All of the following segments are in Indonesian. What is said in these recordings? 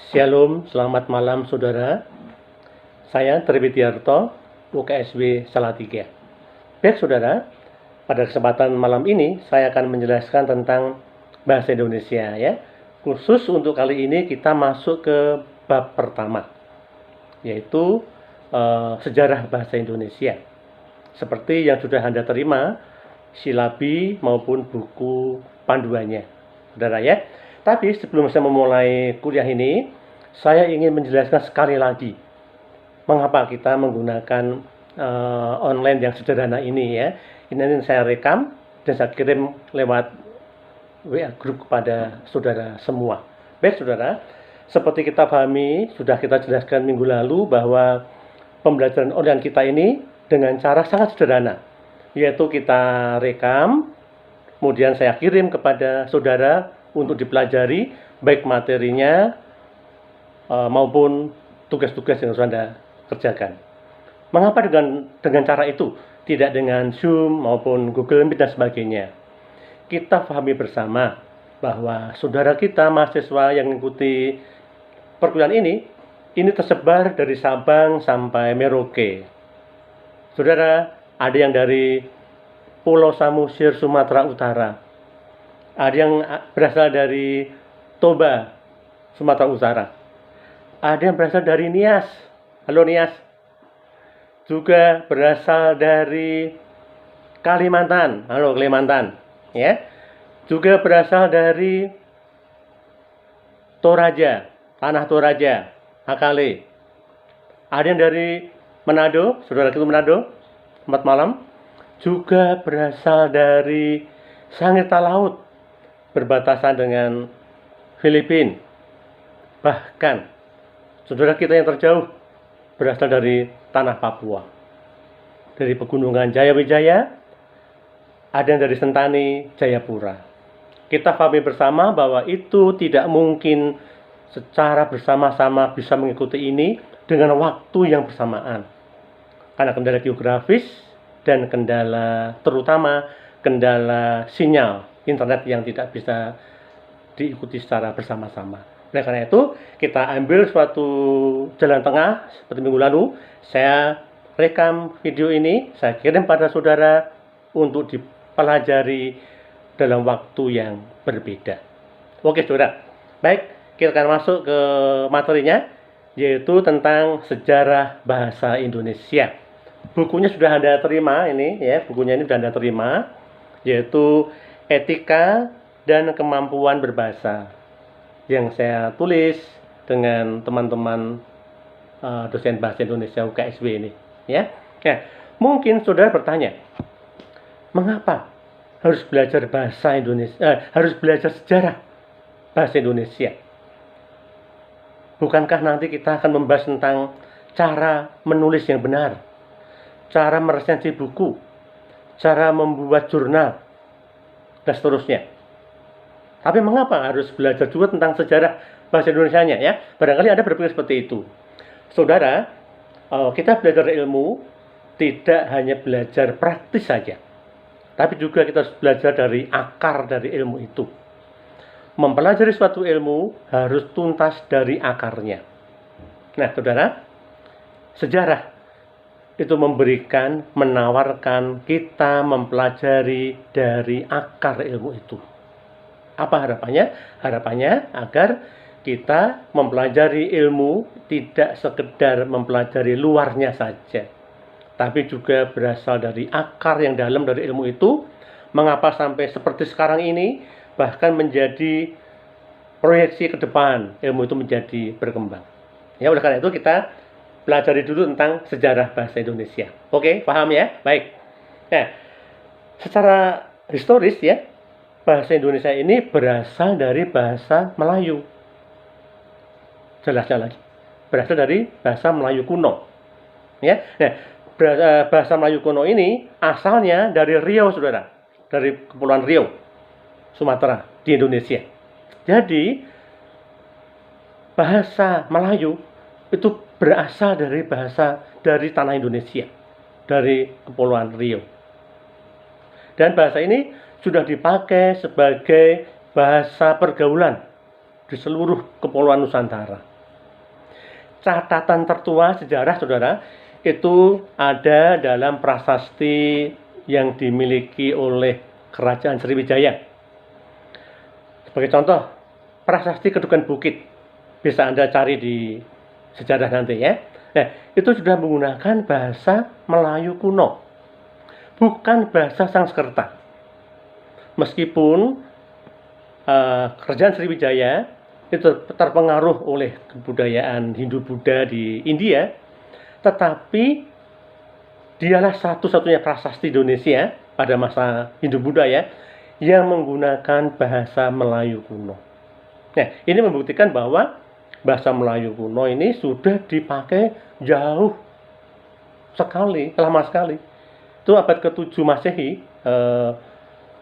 Shalom, selamat malam saudara. Saya Tri Widiarto, UKSW Salatiga. Baik saudara, pada kesempatan malam ini saya akan menjelaskan tentang bahasa Indonesia ya. Khusus untuk kali ini kita masuk ke bab pertama, yaitu sejarah bahasa Indonesia. Seperti yang sudah Anda terima, silabi maupun buku panduannya, saudara ya. Tapi sebelum saya memulai kuliah ini, saya ingin menjelaskan sekali lagi mengapa kita menggunakan online yang sederhana ini ya. Ini saya rekam dan saya kirim lewat WA grup kepada saudara semua. Baik saudara, seperti kita pahami, sudah kita jelaskan minggu lalu bahwa pembelajaran online kita ini dengan cara sangat sederhana, yaitu kita rekam, kemudian saya kirim kepada saudara untuk dipelajari, baik materinya maupun tugas-tugas yang harus Anda kerjakan. Mengapa dengan cara itu? Tidak dengan Zoom maupun Google Meet dan sebagainya. Kita pahami bersama bahwa saudara kita, mahasiswa yang mengikuti perkuliahan ini tersebar dari Sabang sampai Merauke. Saudara, ada yang dari Pulau Samosir, Sumatera Utara. Ada yang berasal dari Toba, Sumatera Utara. Ada yang berasal dari Nias. Halo Nias. Juga berasal dari Kalimantan. Halo Kalimantan. Ya. Juga berasal dari Toraja, Tanah Toraja, Hakale. Ada yang dari Manado, saudara kita Manado. Selamat malam. Juga berasal dari Sangita Laut, berbatasan dengan Filipina. Bahkan saudara kita yang terjauh berasal dari tanah Papua, dari pegunungan Jayawijaya, ada yang dari Sentani, Jayapura. Kita pahami bersama bahwa itu tidak mungkin secara bersama-sama bisa mengikuti ini dengan waktu yang bersamaan, karena kendala geografis dan terutama kendala sinyal internet yang tidak bisa diikuti secara bersama-sama. Oleh karena itu, kita ambil suatu jalan tengah seperti minggu lalu. Saya rekam video ini, saya kirim pada saudara untuk dipelajari dalam waktu yang berbeda. Oke saudara, baik, kita akan masuk ke materinya, yaitu tentang sejarah bahasa Indonesia. Bukunya sudah Anda terima ini ya, bukunya ini sudah Anda terima, yaitu Etika dan Kemampuan Berbahasa, yang saya tulis dengan teman-teman dosen bahasa Indonesia UKSW ini ya. Nah, mungkin saudara bertanya, mengapa harus belajar bahasa Indonesia, harus belajar sejarah bahasa Indonesia? Bukankah nanti kita akan membahas tentang cara menulis yang benar, cara meresensi buku, cara membuat jurnal, dan seterusnya. Tapi mengapa harus belajar juga tentang sejarah bahasa Indonesianya ya? Barangkali Anda berpikir seperti itu. Saudara, kita belajar ilmu tidak hanya belajar praktis saja, tapi juga kita harus belajar dari akar dari ilmu itu. Mempelajari suatu ilmu harus tuntas dari akarnya. Nah, saudara, sejarah itu menawarkan kita mempelajari dari akar ilmu itu. Apa harapannya? Harapannya agar kita mempelajari ilmu tidak sekedar mempelajari luarnya saja, tapi juga berasal dari akar yang dalam dari ilmu itu. Mengapa sampai seperti sekarang ini, bahkan menjadi proyeksi ke depan ilmu itu menjadi berkembang. Ya, oleh karena itu kita pelajari dulu tentang sejarah bahasa Indonesia. Oke, paham ya? Baik. Nah, secara historis ya, bahasa Indonesia ini berasal dari bahasa Melayu. Jelasnya lagi, berasal dari bahasa Melayu kuno. Ya, nah, bahasa Melayu kuno ini asalnya dari Riau, saudara, dari Kepulauan Riau, Sumatera di Indonesia. Jadi bahasa Melayu itu berasal dari tanah Indonesia, dari Kepulauan Riau. Dan bahasa ini sudah dipakai sebagai bahasa pergaulan di seluruh Kepulauan Nusantara. catatan tertua sejarah, saudara, itu ada dalam prasasti yang dimiliki oleh Kerajaan Sriwijaya. Sebagai contoh, prasasti Kedukan Bukit, bisa Anda cari di sejarah nanti ya. Nah, itu sudah menggunakan bahasa Melayu kuno, bukan bahasa Sanskerta. Meskipun Kerajaan Sriwijaya itu terpengaruh oleh kebudayaan Hindu-Buddha di India, tetapi dialah satu-satunya prasasti Indonesia pada masa Hindu-Buddha ya, yang menggunakan bahasa Melayu kuno. Nah, ini membuktikan bahwa bahasa Melayu kuno ini sudah dipakai jauh sekali, lama sekali. Itu abad ke-7 Masehi,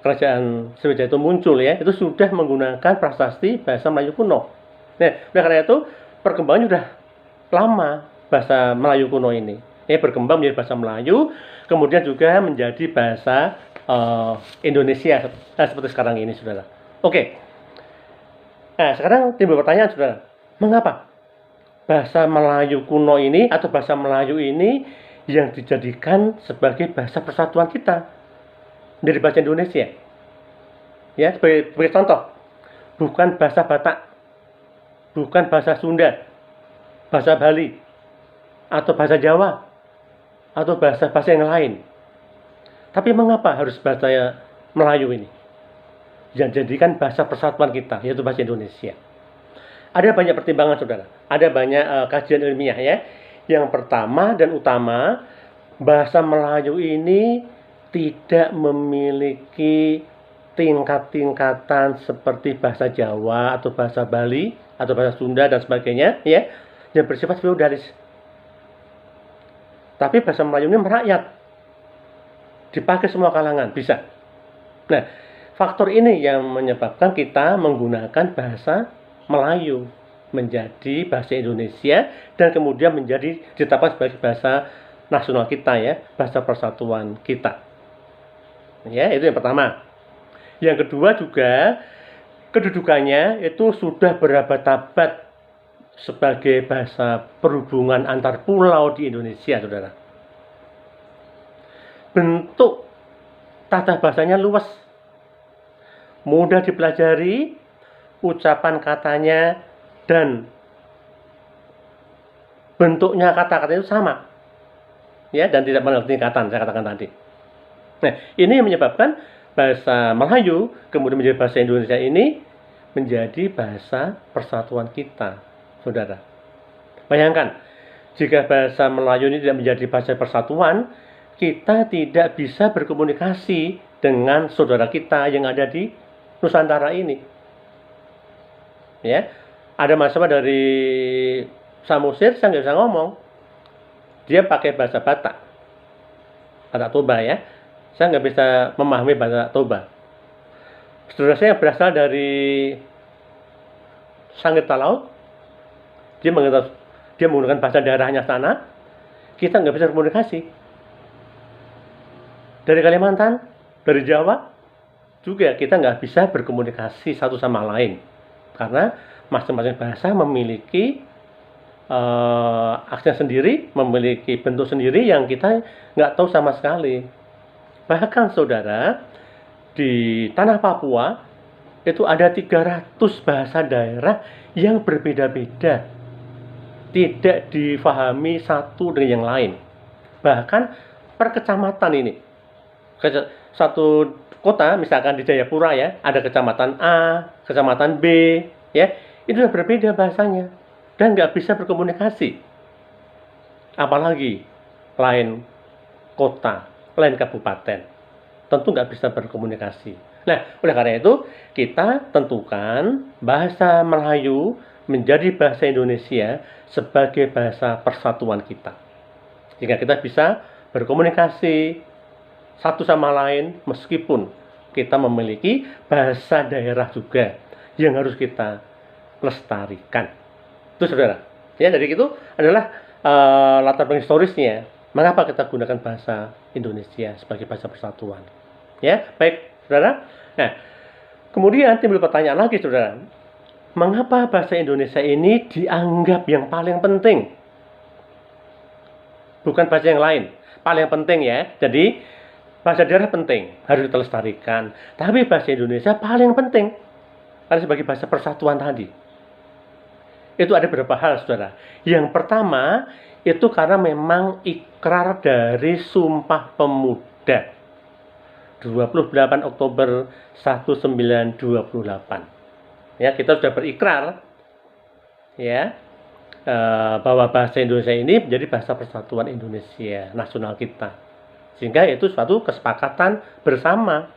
Kerajaan Sriwijaya itu muncul ya, itu sudah menggunakan prasasti bahasa Melayu kuno. Nah, oleh karena itu perkembangannya sudah lama bahasa Melayu kuno ini. Berkembang menjadi bahasa Melayu, kemudian juga menjadi bahasa Indonesia seperti sekarang ini, saudara. Oke. Nah, sekarang timbul pertanyaan, saudara. Mengapa bahasa Melayu kuno ini atau bahasa Melayu ini yang dijadikan sebagai bahasa persatuan kita dari bahasa Indonesia? Ya, sebagai contoh, bukan bahasa Batak, bukan bahasa Sunda, bahasa Bali, atau bahasa Jawa, atau bahasa-bahasa yang lain. Tapi mengapa harus bahasa Melayu ini yang jadikan bahasa persatuan kita, yaitu bahasa Indonesia? Ada banyak pertimbangan, saudara. Ada banyak kajian ilmiah ya. Yang pertama dan utama, bahasa Melayu ini tidak memiliki tingkat-tingkatan seperti bahasa Jawa atau bahasa Bali atau bahasa Sunda dan sebagainya ya, yang bersifat feodalis. Tapi bahasa Melayu ini merakyat, dipakai semua kalangan, bisa. Nah, faktor ini yang menyebabkan kita menggunakan bahasa Melayu menjadi bahasa Indonesia dan kemudian menjadi ditetapkan sebagai bahasa nasional kita ya, bahasa persatuan kita. Ya, itu yang pertama. Yang kedua juga kedudukannya itu sudah berabad-abad sebagai bahasa perhubungan antar pulau di Indonesia, saudara. Bentuk tata bahasanya luas, mudah dipelajari, ucapan katanya dan bentuknya kata-kata itu sama, ya, dan tidak mengalami tingkatan, saya katakan tadi. Nah, ini yang menyebabkan bahasa Melayu kemudian menjadi bahasa Indonesia ini menjadi bahasa persatuan kita, saudara. Bayangkan, jika bahasa Melayu ini tidak menjadi bahasa persatuan, kita tidak bisa berkomunikasi dengan saudara kita yang ada di Nusantara ini. Ya, ada mahasiswa dari Samosir, saya nggak bisa ngomong. Dia pakai bahasa Batak, Batak Toba ya. Saya nggak bisa memahami bahasa Toba. Saudara saya yang berasal dari Sangir Talaut, dia menggunakan bahasa daerahnya sana, kita nggak bisa berkomunikasi. Dari Kalimantan, dari Jawa, juga kita nggak bisa berkomunikasi satu sama lain. Karena masing-masing bahasa memiliki aksen sendiri, memiliki bentuk sendiri yang kita nggak tahu sama sekali. Bahkan saudara, di tanah Papua itu ada 300 bahasa daerah yang berbeda-beda, tidak difahami satu dengan yang lain. Bahkan per kecamatan ini, satu kota misalkan di Jayapura ya, ada kecamatan A, kecamatan B ya, itu sudah berbeda bahasanya dan nggak bisa berkomunikasi, apalagi lain kota, lain kabupaten, tentu nggak bisa berkomunikasi. Nah, oleh karena itu kita tentukan bahasa Melayu menjadi bahasa Indonesia sebagai bahasa persatuan kita, sehingga kita bisa berkomunikasi satu sama lain meskipun kita memiliki bahasa daerah juga yang harus kita lestarikan. Itu saudara. Ya, jadi itu adalah latar belakang historisnya. Mengapa kita gunakan bahasa Indonesia sebagai bahasa persatuan? Ya, baik saudara. Nah, kemudian timbul pertanyaan lagi saudara. mengapa bahasa Indonesia ini dianggap yang paling penting? Bukan bahasa yang lain, paling penting ya. Jadi bahasa daerah penting, harus dilestarikan. Tapi bahasa Indonesia paling penting, karena sebagai bahasa persatuan tadi. Itu ada beberapa hal, saudara. Yang pertama, itu karena memang ikrar dari Sumpah Pemuda 28 Oktober 1928. Ya, kita sudah berikrar ya bahwa bahasa Indonesia ini menjadi bahasa persatuan Indonesia nasional kita. Sehingga itu suatu kesepakatan bersama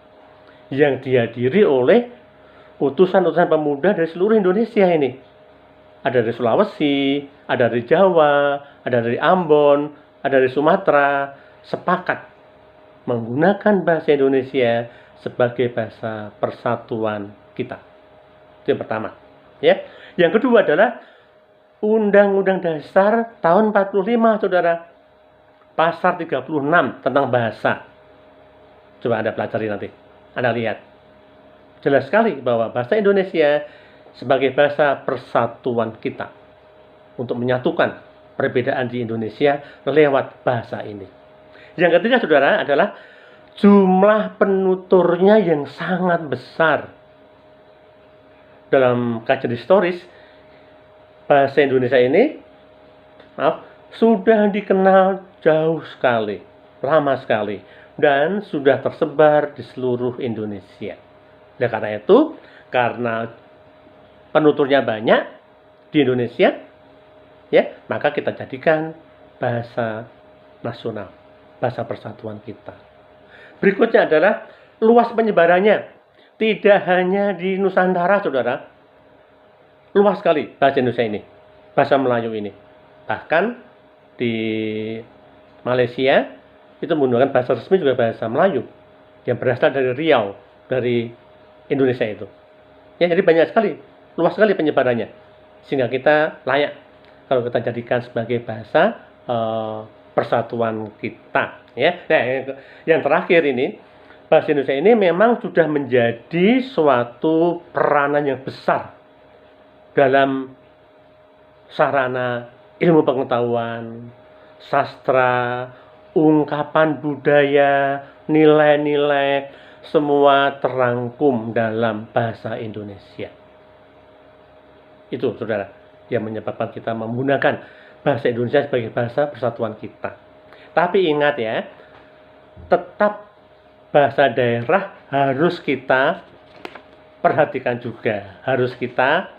yang dihadiri oleh utusan-utusan pemuda dari seluruh Indonesia ini. Ada dari Sulawesi, ada dari Jawa, ada dari Ambon, ada dari Sumatera, sepakat menggunakan bahasa Indonesia sebagai bahasa persatuan kita. Itu yang pertama. Ya. Yang kedua adalah Undang-Undang Dasar tahun 45, saudara. Pasal 36 tentang bahasa. Coba Anda pelajari nanti. Anda lihat. Jelas sekali bahwa bahasa Indonesia sebagai bahasa persatuan kita. Untuk menyatukan perbedaan di Indonesia lewat bahasa ini. Yang ketiga, saudara, adalah jumlah penuturnya yang sangat besar. Dalam kajian historis, bahasa Indonesia ini sudah dikenal jauh sekali, lama sekali, dan sudah tersebar di seluruh Indonesia. Nah, karena itu, karena penuturnya banyak di Indonesia, ya, maka kita jadikan bahasa nasional, bahasa persatuan kita. Berikutnya adalah luas penyebarannya. Tidak hanya di Nusantara, saudara. Luas sekali bahasa Indonesia ini, bahasa Melayu ini. Bahkan di Malaysia itu menggunakan bahasa resmi juga bahasa Melayu yang berasal dari Riau, dari Indonesia itu. Ya, jadi banyak sekali, luas sekali penyebarannya. Sehingga kita layak kalau kita jadikan sebagai bahasa persatuan kita. Ya, nah, yang terakhir ini, bahasa Indonesia ini memang sudah menjadi suatu peranan yang besar dalam sarana ilmu pengetahuan, sastra, ungkapan budaya, nilai-nilai, semua terangkum dalam bahasa Indonesia. Itu, saudara, yang menyebabkan kita menggunakan bahasa Indonesia sebagai bahasa persatuan kita. Tapi ingat ya, tetap bahasa daerah harus kita perhatikan juga, harus kita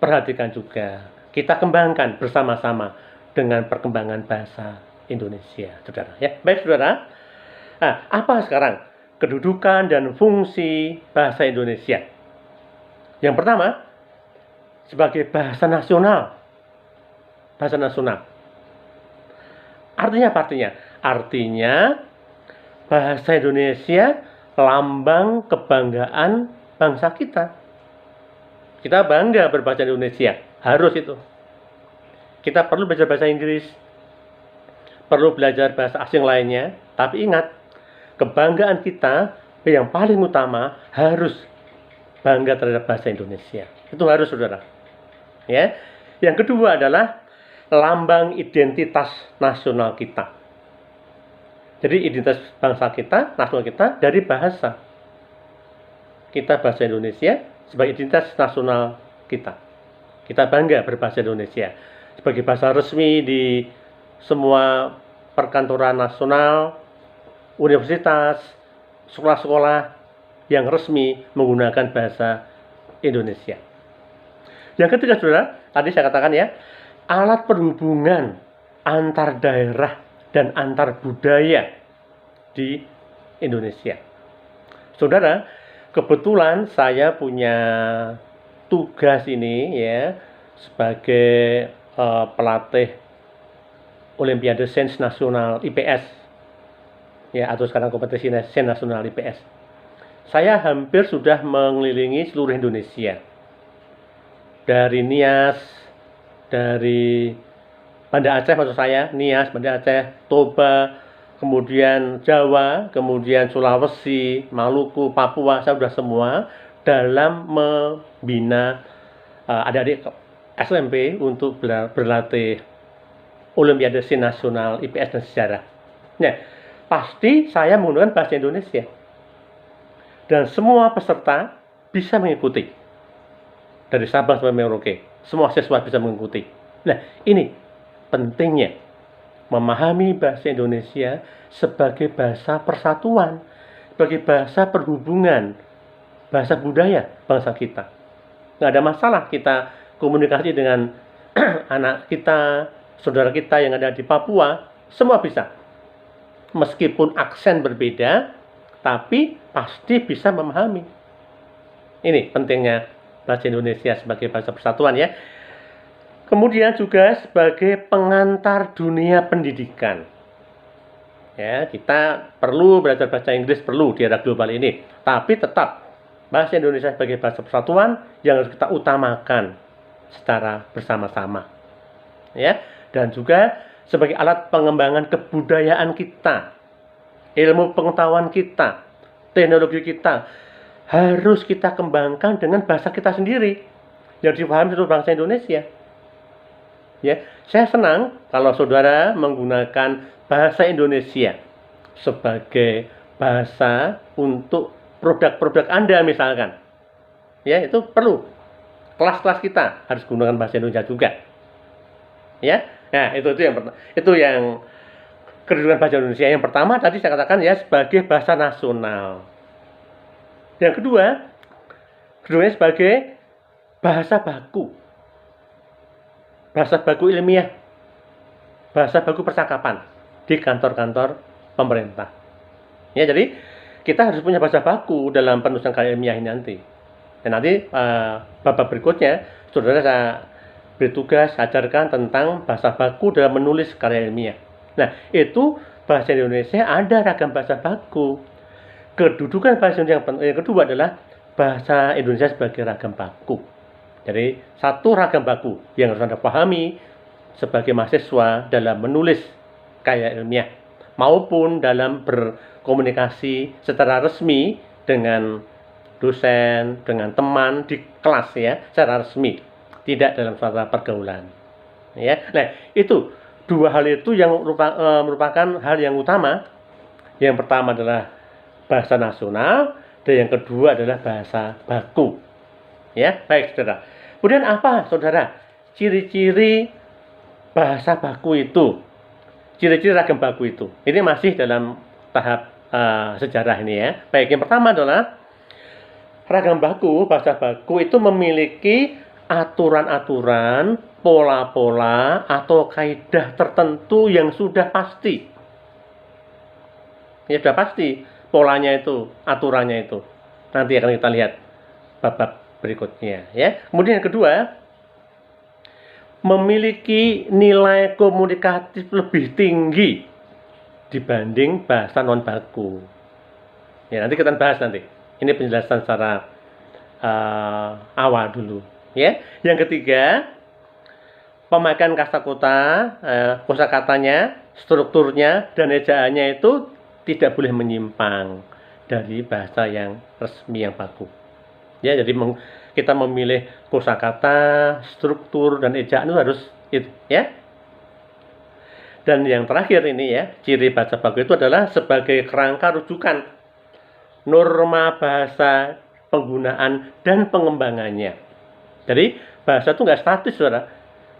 perhatikan juga. Kita kembangkan bersama-sama dengan perkembangan bahasa Indonesia, saudara. Ya, baik, saudara. Nah, apa sekarang kedudukan dan fungsi bahasa Indonesia? Yang pertama, sebagai bahasa nasional. Bahasa nasional. Artinya apa artinya? Artinya bahasa Indonesia lambang kebanggaan bangsa kita. Kita bangga berbahasa Indonesia, harus itu. Kita perlu belajar bahasa Inggris, perlu belajar bahasa asing lainnya, tapi ingat, kebanggaan kita yang paling utama harus bangga terhadap bahasa Indonesia. Itu harus, saudara. Ya. Yang kedua adalah lambang identitas nasional kita. Jadi identitas bangsa kita, nasional kita dari bahasa. Kita bahasa Indonesia sebagai identitas nasional kita. Kita bangga berbahasa Indonesia sebagai bahasa resmi di semua perkantoran nasional, universitas, sekolah-sekolah yang resmi menggunakan bahasa Indonesia. Yang ketiga, saudara, tadi saya katakan ya, alat perhubungan antar daerah dan antar budaya di Indonesia. Saudara, kebetulan saya punya tugas ini ya sebagai pelatih Olimpiade Sains Nasional IPS ya, atau sekarang kompetisi Sains Nasional IPS. Saya hampir sudah mengelilingi seluruh Indonesia. Dari Nias, dari Banda Aceh maksud saya, Nias, Banda Aceh, Toba, kemudian Jawa, kemudian Sulawesi, Maluku, Papua, saya sudah semua. dalam membina adik-adik SMP untuk berlatih Olimpiade Nasional IPS dan Sejarah. Nah, pasti saya menggunakan bahasa Indonesia. Dan semua peserta bisa mengikuti. Dari Sabang sampai Merauke, semua siswa bisa mengikuti. Nah, ini pentingnya memahami bahasa Indonesia sebagai bahasa persatuan, sebagai bahasa perhubungan, bahasa budaya bangsa kita. Nggak ada masalah kita komunikasi dengan anak kita, saudara kita yang ada di Papua, semua bisa. Meskipun aksen berbeda, tapi pasti bisa memahami. Ini pentingnya bahasa Indonesia sebagai bahasa persatuan ya. Kemudian juga sebagai pengantar dunia pendidikan. Ya, kita perlu belajar bahasa Inggris, perlu di era global ini. Tapi tetap bahasa Indonesia sebagai bahasa persatuan yang harus kita utamakan secara bersama-sama. Ya, dan juga sebagai alat pengembangan kebudayaan kita, ilmu pengetahuan kita, teknologi kita harus kita kembangkan dengan bahasa kita sendiri yang dipahami seluruh bangsa Indonesia. Ya, saya senang kalau saudara menggunakan bahasa Indonesia sebagai bahasa untuk produk-produk Anda misalkan. Ya, itu perlu. Kelas-kelas kita harus gunakan bahasa Indonesia juga. Ya. Nah, itu yang kedudukan bahasa Indonesia. Yang pertama tadi saya katakan ya sebagai bahasa nasional. Yang keduanya sebagai bahasa baku. Bahasa baku ilmiah. Bahasa baku percakapan di kantor-kantor pemerintah. Ya, jadi kita harus punya bahasa baku dalam penulisan karya ilmiah ini nanti. Dan nanti babak berikutnya saudara saya beri tugas ajarkan tentang bahasa baku dalam menulis karya ilmiah. Nah, itu bahasa Indonesia ada ragam bahasa baku. Kedudukan bahasa Indonesia yang kedua adalah bahasa Indonesia sebagai ragam baku. Jadi satu ragam baku yang harus Anda pahami sebagai mahasiswa dalam menulis karya ilmiah maupun dalam berkomunikasi secara resmi dengan dosen, dengan teman di kelas ya, secara resmi, tidak dalam suatu pergaulan. Ya. Nah, itu dua hal itu yang merupakan hal yang utama. Yang pertama adalah bahasa nasional, dan yang kedua adalah bahasa baku. Ya, baik saudara. Kemudian apa saudara ciri-ciri bahasa baku itu? Ciri-ciri ragam baku itu. Ini masih dalam tahap sejarah ini ya. Baik, yang pertama adalah ragam baku, bahasa baku itu memiliki aturan-aturan, pola-pola atau kaidah tertentu yang sudah pasti. Ya sudah pasti polanya itu, aturannya itu. Nanti akan kita lihat bab berikutnya ya. Kemudian yang kedua, memiliki nilai komunikatif lebih tinggi dibanding bahasa non baku. Ya, nanti kita bahas nanti. Ini penjelasan secara awal dulu ya. Yang ketiga, pemakaian kosakatanya, strukturnya dan ejaannya itu tidak boleh menyimpang dari bahasa yang resmi yang baku. Ya, jadi kita memilih kosakata, struktur dan ejaan itu harus itu, ya. Dan yang terakhir ini ya, ciri bahasa baku itu adalah sebagai kerangka rujukan norma bahasa, penggunaan dan pengembangannya. Jadi bahasa itu nggak statis, saudara.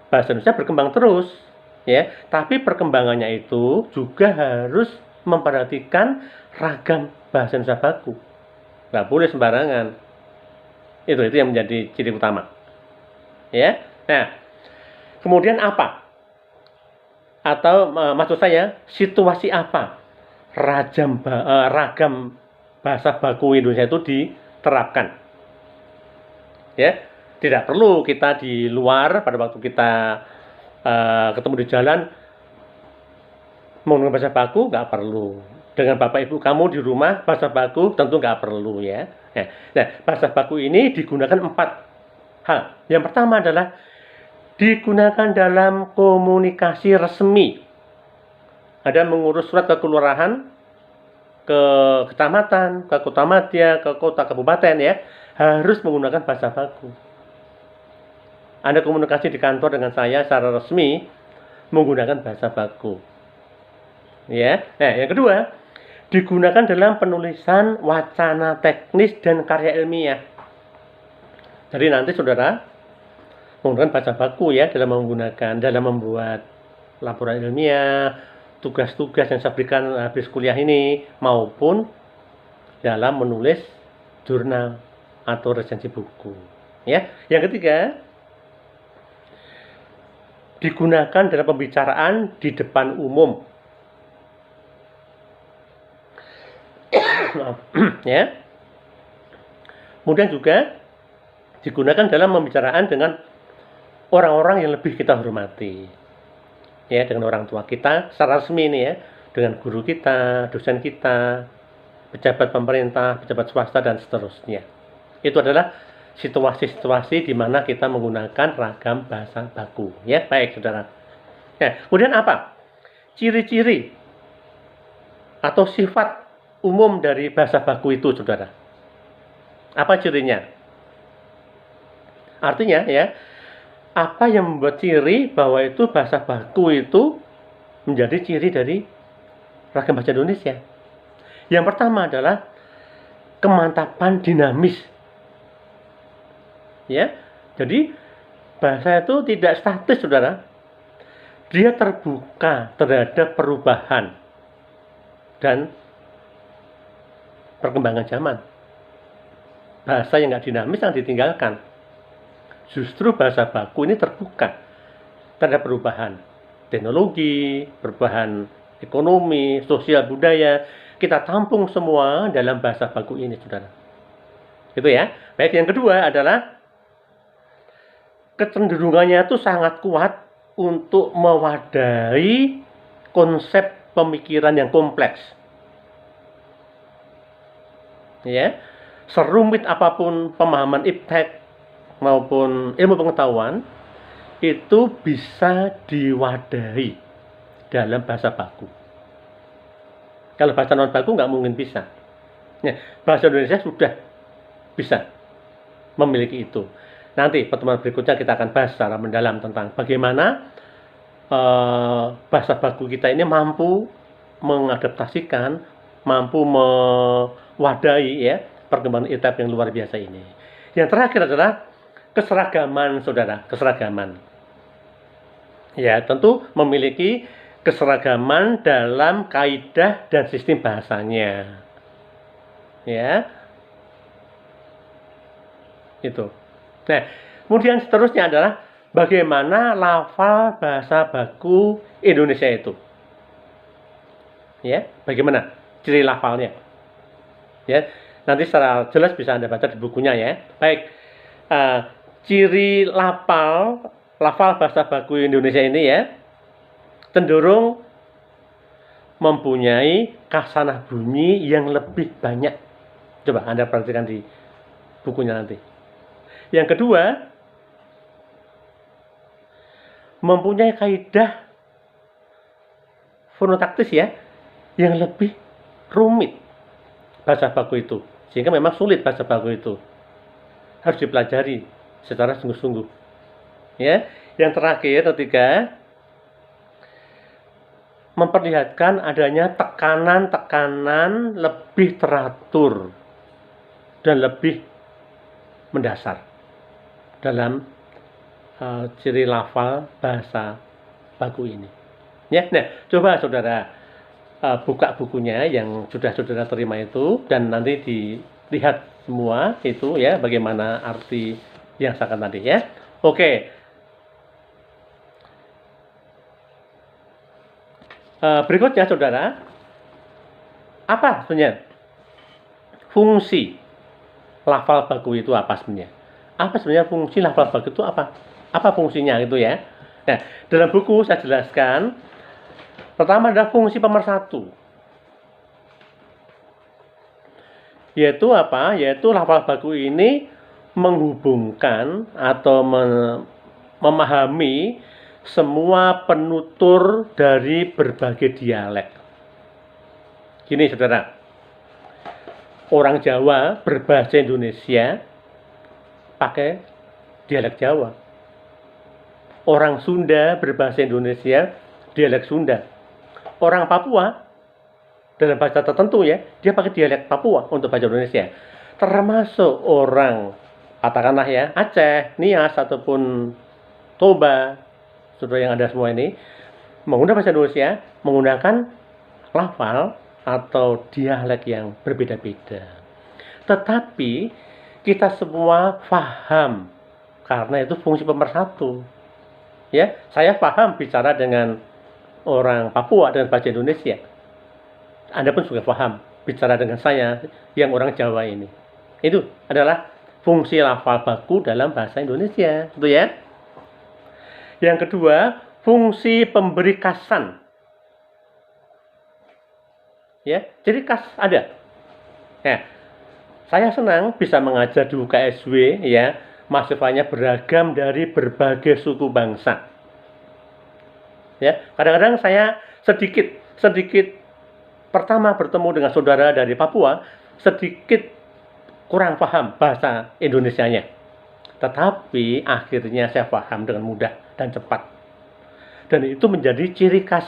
Bahasa Indonesia berkembang terus, ya. Tapi perkembangannya itu juga harus memperhatikan ragam bahasa Indonesia baku. Nggak boleh sembarangan. Itu yang menjadi ciri utama. Ya. Nah, kemudian apa? Atau maksud saya situasi apa ragam bahasa baku Indonesia itu diterapkan? Ya, tidak perlu kita di luar pada waktu kita ketemu di jalan menggunakan bahasa baku, nggak perlu. Dengan bapak ibu kamu di rumah bahasa baku tentu nggak perlu ya. Nah, bahasa baku ini digunakan 4 hal. Yang pertama adalah digunakan dalam komunikasi resmi. Ada mengurus surat ke kelurahan, ke kecamatan, ke kota madya, ke kota kabupaten ya. harus menggunakan bahasa baku. Anda komunikasi di kantor dengan saya secara resmi menggunakan bahasa baku. Ya. Nah, yang kedua, digunakan dalam penulisan wacana teknis dan karya ilmiah. Jadi nanti saudara menggunakan bahasa baku ya dalam membuat laporan ilmiah, tugas-tugas yang saya berikan habis kuliah ini, maupun dalam menulis jurnal atau resensi buku. Ya. Yang ketiga, digunakan dalam pembicaraan di depan umum. Ya. Kemudian juga digunakan dalam pembicaraan dengan orang-orang yang lebih kita hormati. Ya, dengan orang tua kita secara resmi ini ya, dengan guru kita, dosen kita, pejabat pemerintah, pejabat swasta dan seterusnya. Itu adalah situasi-situasi di mana kita menggunakan ragam bahasa baku. Ya, baik saudara. Nah, kemudian apa? Ciri-ciri atau sifat umum dari bahasa baku itu, saudara. Apa cirinya? Artinya ya, apa yang membuat ciri bahwa itu bahasa baku itu menjadi ciri dari ragam bahasa Indonesia? Yang pertama adalah kemantapan dinamis. Ya, jadi bahasa itu tidak statis, saudara. Dia terbuka terhadap perubahan dan perkembangan zaman. Bahasa yang nggak dinamis yang ditinggalkan. Justru bahasa baku ini terbuka terhadap perubahan teknologi, perubahan ekonomi, sosial, budaya. Kita tampung semua dalam bahasa baku ini, saudara. Itu ya. Baik, yang kedua adalah kecenderungannya itu sangat kuat untuk mewadahi konsep pemikiran yang kompleks. Ya, serumit apapun pemahaman iptek maupun ilmu pengetahuan itu bisa diwadahi dalam bahasa baku. Kalau bahasa non baku nggak mungkin bisa. Ya, bahasa Indonesia sudah bisa memiliki itu. Nanti pertemuan berikutnya kita akan bahas secara mendalam tentang bagaimana bahasa baku kita ini mampu mengadaptasikan, mampu mewadahi ya perkembangan iptek yang luar biasa ini. Yang terakhir adalah keseragaman, saudara, keseragaman. Ya, tentu memiliki keseragaman dalam kaidah dan sistem bahasanya. Ya. Itu. Nah, kemudian seterusnya adalah bagaimana lafal bahasa baku Indonesia itu. Ya, bagaimana ciri lafalnya. Ya, nanti secara jelas bisa Anda baca di bukunya ya. Baik. Ciri lafal bahasa baku Indonesia ini ya cenderung mempunyai khasanah bunyi yang lebih banyak. Coba Anda perhatikan di bukunya nanti. Yang kedua, mempunyai kaidah fonotaktis ya yang lebih rumit bahasa baku itu, sehingga memang sulit bahasa baku itu. Harus dipelajari secara sungguh-sungguh. Ya, yang terakhir ketiga, memperlihatkan adanya tekanan-tekanan lebih teratur dan lebih mendasar dalam ciri lafal bahasa baku ini. Ya, nah, coba saudara buka bukunya yang sudah saudara terima itu dan nanti dilihat semua itu ya bagaimana arti yang saya katakan tadi ya. Oke. Berikutnya saudara, apa sebenarnya fungsi lafal baku itu apa sebenarnya? Apa sebenarnya fungsi lafal baku itu apa? Apa fungsinya itu ya? Nah, dalam buku saya jelaskan pertama adalah fungsi pemersatu. Yaitu apa? Yaitu lafal baku ini menghubungkan atau memahami semua penutur dari berbagai dialek. Gini saudara, orang Jawa berbahasa Indonesia pakai dialek Jawa. Orang Sunda berbahasa Indonesia dialek Sunda. Orang Papua dalam bahasa tertentu ya, dia pakai dialek Papua untuk bahasa Indonesia. Termasuk orang katakanlah ya Aceh, Nias ataupun Toba, saudara yang ada semua ini menggunakan bahasa Indonesia menggunakan lafal atau dialek yang berbeda-beda. Tetapi kita semua paham karena itu fungsi pemersatu. Ya, saya paham bicara dengan orang Papua dengan bahasa Indonesia. Anda pun juga paham bicara dengan saya yang orang Jawa ini. Itu adalah fungsi lafal baku dalam bahasa Indonesia, gitu ya. Yang kedua, fungsi pemberi kasan. Ya, jadi kas ada. Ya, saya senang bisa mengajar di UKSW ya, mahasiswanya beragam dari berbagai suku bangsa. Ya, kadang-kadang saya sedikit pertama bertemu dengan saudara dari Papua, sedikit kurang paham bahasa Indonesianya. Tetapi akhirnya saya paham dengan mudah dan cepat. Dan itu menjadi ciri khas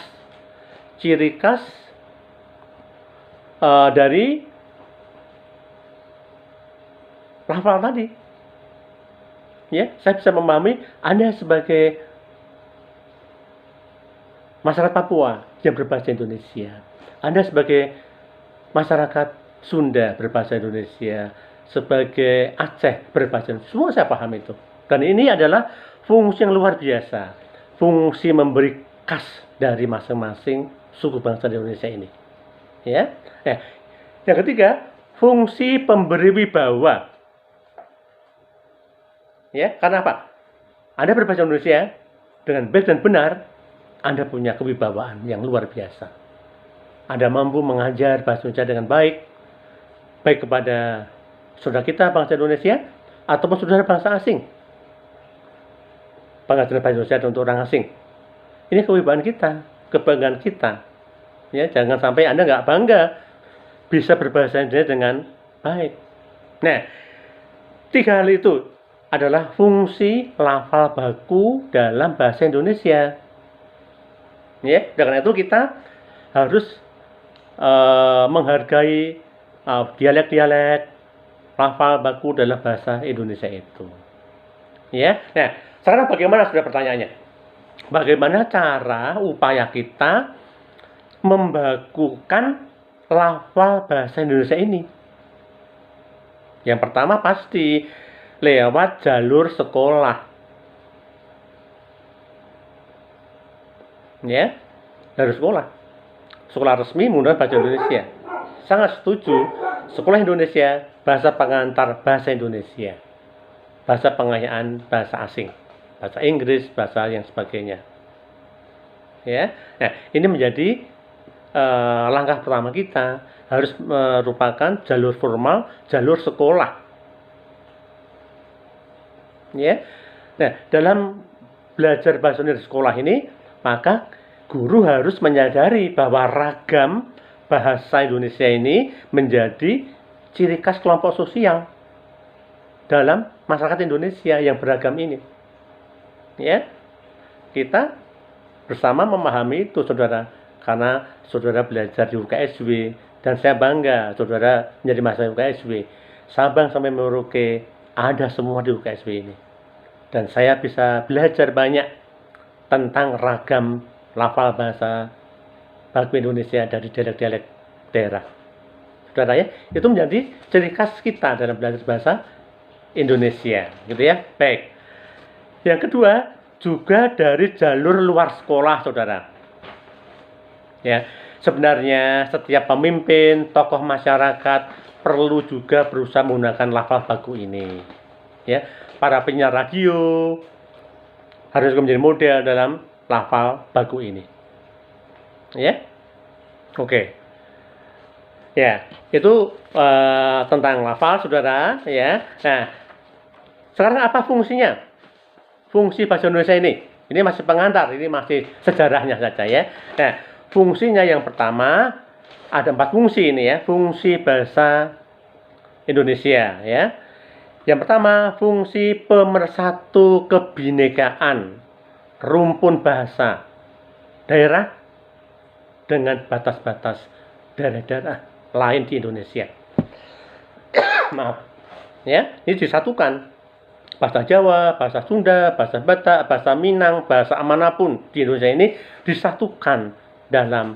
dari lafal tadi. Ya, saya bisa memahami Anda sebagai masyarakat Papua yang berbahasa Indonesia. Anda sebagai masyarakat Sunda berbahasa Indonesia, sebagai Aceh berbahasa Indonesia. Semua saya paham itu. Dan ini adalah fungsi yang luar biasa. Fungsi memberi khas dari masing-masing suku bangsa di Indonesia ini. Ya. Nah, yang ketiga, fungsi pemberi wibawa. Ya, karena apa? Anda berbahasa Indonesia dengan baik dan benar, Anda punya kewibawaan yang luar biasa. Anda mampu mengajar bahasa Indonesia dengan baik kepada saudara kita bangsa Indonesia ataupun saudara bangsa asing. Pengajaran bahasa Indonesia untuk orang asing. Ini kewibawaan kita, kebanggaan kita. Ya, jangan sampai Anda nggak bangga bisa berbahasa Indonesia dengan baik. Nah, 3 hal itu adalah fungsi lafal baku dalam bahasa Indonesia. Ya, dengan itu kita harus menghargai dialek-dialek lafal baku dalam bahasa Indonesia itu. Ya. Nah, sekarang bagaimana sudah pertanyaannya? Bagaimana cara upaya kita membakukan lafal bahasa Indonesia ini? Yang pertama pasti lewat jalur sekolah. Ya, jalur sekolah. Sekolah resmi menggunakan bahasa Indonesia. Sangat setuju. Sekolah Indonesia, bahasa pengantar bahasa Indonesia. Bahasa pengayaan bahasa asing. Bahasa Inggris, bahasa yang sebagainya. Ya. Nah, ini menjadi langkah pertama kita. Harus merupakan jalur formal, jalur sekolah. Ya. Nah, dalam belajar bahasa Indonesia di sekolah ini, maka guru harus menyadari bahwa ragam bahasa Indonesia ini menjadi ciri khas kelompok sosial dalam masyarakat Indonesia yang beragam ini. Ya, kita bersama memahami itu, saudara, karena saudara belajar di UKSW dan saya bangga saudara menjadi mahasiswa UKSW. Sabang sampai Merauke ada semua di UKSW ini, dan saya bisa belajar banyak tentang ragam lafal bahasa baku Indonesia dari dialek-dialek daerah. Saudara ya, itu menjadi ciri khas kita dalam belajar bahasa Indonesia, gitu ya. Baik. Yang kedua, juga dari jalur luar sekolah, saudara. Ya, sebenarnya setiap pemimpin, tokoh masyarakat perlu juga berusaha menggunakan lafal baku ini. Ya, para penyiar radio harus menjadi model dalam lafal baku ini. Ya. Oke. Ya, itu tentang lafal, saudara, ya. Nah, sekarang apa fungsinya? Fungsi bahasa Indonesia ini masih pengantar, ini masih sejarahnya saja ya. Nah, fungsinya yang pertama ada 4 fungsi ini ya, fungsi bahasa Indonesia ya. Yang pertama, fungsi pemersatu kebinekaan rumpun bahasa daerah dengan batas-batas daerah-daerah lain di Indonesia. Maaf, ya, ini disatukan. Bahasa Jawa, bahasa Sunda, bahasa Batak, bahasa Minang, bahasa manapun di Indonesia ini disatukan dalam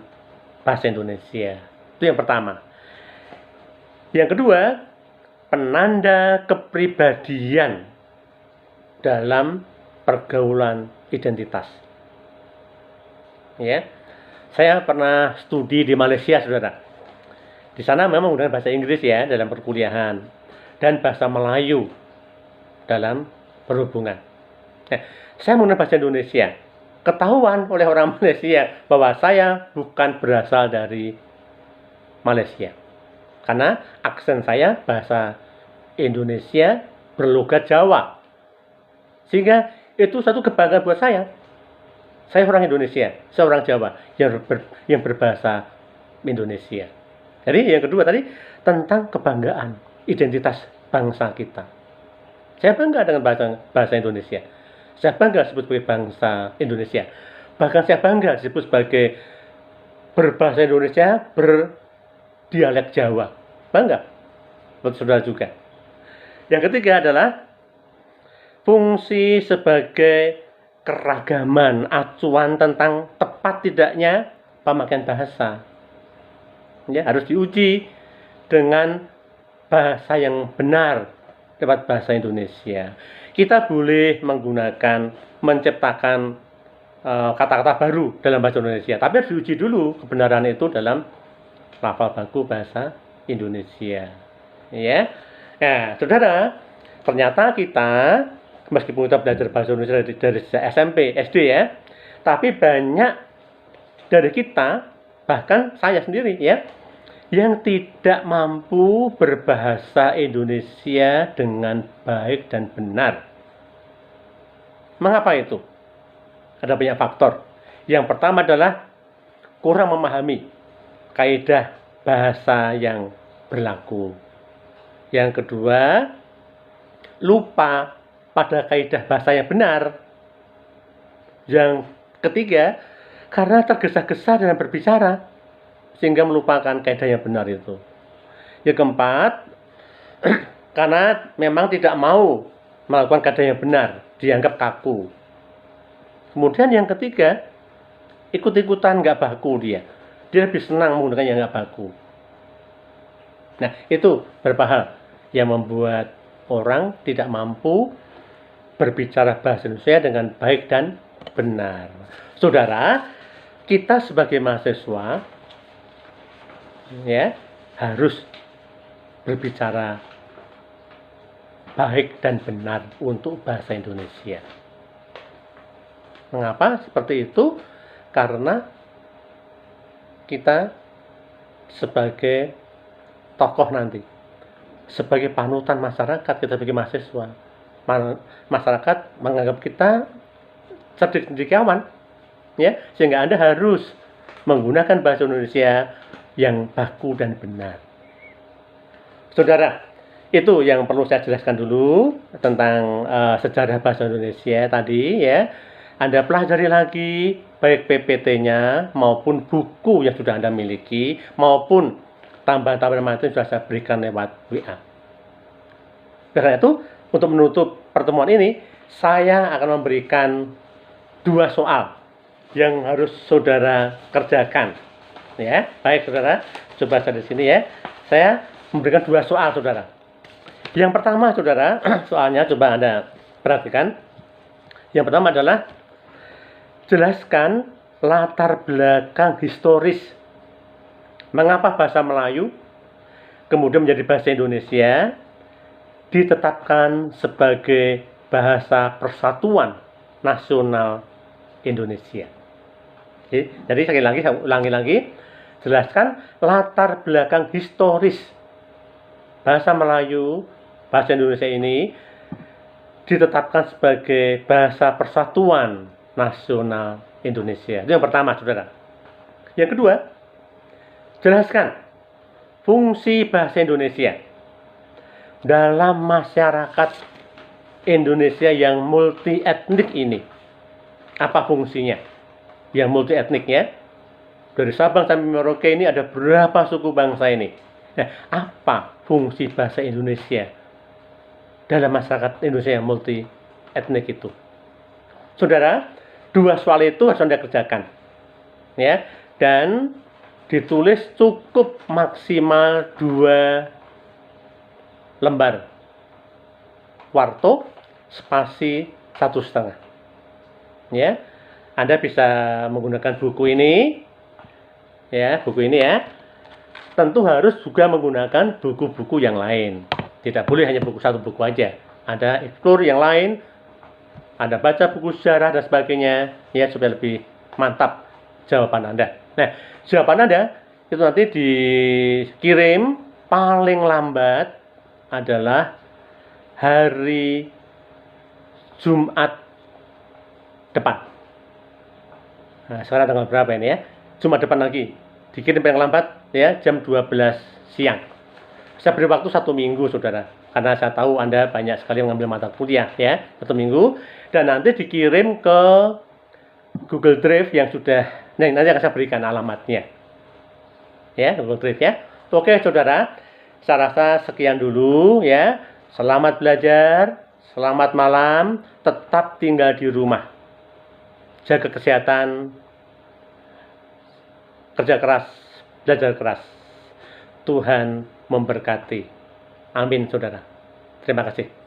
bahasa Indonesia. Itu yang pertama. Yang kedua, penanda kepribadian dalam pergaulan identitas. Ya, saya pernah studi di Malaysia, saudara. Di sana memang menggunakan bahasa Inggris ya dalam perkuliahan dan bahasa Melayu dalam berhubungan. Nah, saya menggunakan bahasa Indonesia. Ketahuan oleh orang Malaysia bahwa saya bukan berasal dari Malaysia. Karena aksen saya bahasa Indonesia berlogat Jawa. Sehingga itu satu kebanggaan buat saya. Saya orang Indonesia, saya orang Jawa yang berbahasa Indonesia. Jadi yang kedua tadi tentang kebanggaan identitas bangsa kita. Saya bangga dengan bahasa Indonesia. Saya bangga disebut sebagai bangsa Indonesia. Bahkan saya bangga disebut sebagai berbahasa Indonesia, berdialek Jawa. Bangga. Buat saudara juga. Yang ketiga adalah fungsi sebagai keragaman, acuan tentang tepat tidaknya pemakaian bahasa. Ya, harus diuji dengan bahasa yang benar lewat bahasa Indonesia. Kita boleh menciptakan kata-kata baru dalam bahasa Indonesia, tapi harus diuji dulu kebenaran itu dalam lafal baku bahasa Indonesia. Ya, nah, saudara, ternyata kita meskipun kita belajar bahasa Indonesia dari SMP, SD ya, tapi banyak dari kita, bahkan saya sendiri ya, yang tidak mampu berbahasa Indonesia dengan baik dan benar. Mengapa itu? Ada banyak faktor. Yang pertama adalah kurang memahami kaidah bahasa yang berlaku. Yang kedua, lupa pada kaidah bahasa yang benar. Yang ketiga, karena tergesa-gesa dalam berbicara, sehingga melupakan kaidah yang benar itu. Yang keempat, karena memang tidak mau melakukan kaidah yang benar, dianggap kaku. Kemudian yang ketiga, ikut-ikutan nggak baku dia. Dia lebih senang menggunakan yang nggak baku. Nah, itu beberapa hal yang membuat orang tidak mampu berbicara bahasa Indonesia dengan baik dan benar. Saudara, kita sebagai mahasiswa ya harus berbicara baik dan benar untuk bahasa Indonesia. Mengapa seperti itu? Karena kita sebagai tokoh nanti, sebagai panutan masyarakat, kita sebagai mahasiswa, masyarakat menganggap kita cendekiawan, ya, sehingga Anda harus menggunakan bahasa Indonesia yang baku dan benar. Saudara, itu yang perlu saya jelaskan dulu tentang sejarah bahasa Indonesia tadi ya. Anda pelajari lagi baik PPT-nya maupun buku yang sudah Anda miliki maupun tambahan-tambahan materi yang sudah saya berikan lewat WA. Karena itu, untuk menutup pertemuan ini, saya akan memberikan 2 soal yang harus saudara kerjakan. Ya, baik saudara, coba saya di sini ya. Saya memberikan 2 soal saudara. Yang pertama saudara, soalnya coba Anda perhatikan. Yang pertama adalah jelaskan latar belakang historis mengapa bahasa Melayu kemudian menjadi bahasa Indonesia ditetapkan sebagai bahasa persatuan nasional Indonesia. Jadi sekali lagi saya ulangi lagi. Jelaskan latar belakang historis bahasa Melayu, bahasa Indonesia ini ditetapkan sebagai bahasa persatuan nasional Indonesia. Itu yang pertama, saudara. Yang kedua, jelaskan fungsi bahasa Indonesia dalam masyarakat Indonesia yang multi etnik ini? Apa fungsinya? Yang multi etnik ya. Dari Sabang sampai Merauke ini ada berapa suku bangsa ini? Nah, apa fungsi bahasa Indonesia dalam masyarakat Indonesia yang multi etnik itu? Saudara, 2 soal itu harus Anda kerjakan. Ya, dan ditulis cukup maksimal 2 lembar. Warto spasi 1,5. Ya, Anda bisa menggunakan buku ini. Ya, buku ini ya. Tentu harus juga menggunakan buku-buku yang lain. Tidak boleh hanya satu buku aja. Ada explore yang lain, Anda baca buku sejarah dan sebagainya, ya, supaya lebih mantap jawaban Anda. Nah, jawaban Anda itu nanti dikirim paling lambat adalah hari Jumat depan. Nah, sekarang tanggal berapa ini ya? Jumat depan lagi. Dikirim paling lambat ya jam 12 siang. Saya beri waktu 1 minggu, saudara. Karena saya tahu Anda banyak sekali mengambil mata kuliah ya, 1 minggu. Dan nanti dikirim ke Google Drive yang sudah, nah, nanti akan saya berikan alamatnya. Ya, Google Drive ya. Oke, saudara. Saya rasa sekian dulu ya. Selamat belajar, selamat malam, tetap tinggal di rumah. Jaga kesehatan, kerja keras, belajar keras. Tuhan memberkati. Amin, saudara. Terima kasih.